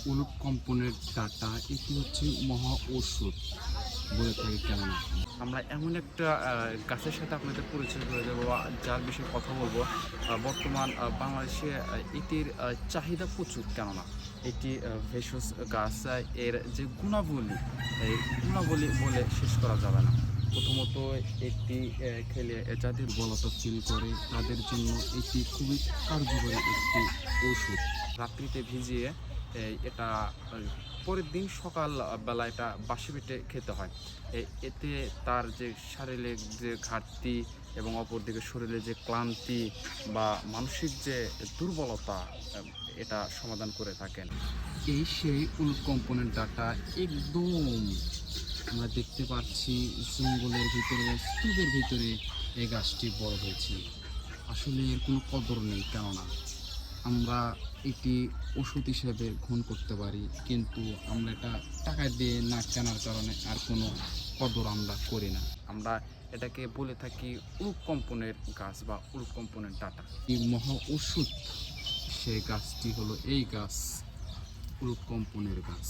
উলুপ কম্পনের ডাটা এটি হচ্ছে মহা ওষুধ বলে থাকি কেন না। আমরা এমন একটা গাছের সাথে আপনাদের পরিচয় করে দেবো বা যার বিষয়ে কথা বলবো। বর্তমান বাংলাদেশে এটির চাহিদা প্রচুর, কেননা এটি ভেষজ গাছ। এর যে গুণাবলী, এই গুণাবলী বলে শেষ করা যাবে না। প্রথমত এটি খেলে যাদের গলাটা ফিল করে তাদের জন্য এটি খুবই কার্যকরী একটি ওষুধ। রাত্রিতে ভিজিয়ে এটা পরের দিন সকাল বেলা এটা বাসি পেটে খেতে হয়। এতে তার যে শারীরিক যে ঘাটতি এবং অপরদিকে শরীরে যে ক্লান্তি বা মানসিক যে দুর্বলতা এটা সমাধান করে থাকেন। এই সেই উলুপ কম্পোনেন্ট ডাটা একদম আমরা দেখতে পাচ্ছি জঙ্গলের ভিতরে, স্তূপের ভিতরে এই গাছটি বড় হয়েছে। আসলে এর কোনো কদর নেই, কেননা আমরা এটি ওষুধ হিসেবে গ্রহণ করতে পারি, কিন্তু আমরা এটা টাকা দিয়ে না কেনার কারণে আর কোনো কদর আমরা করি না। আমরা এটাকে বলে থাকি উলুপ কম্পনের গাছ বা উলুপ কম্পনের ডাটা। এই মহা ওষুধ সেই গাছটি হলো এই গাছ, উলুপ কম্পনের গাছ।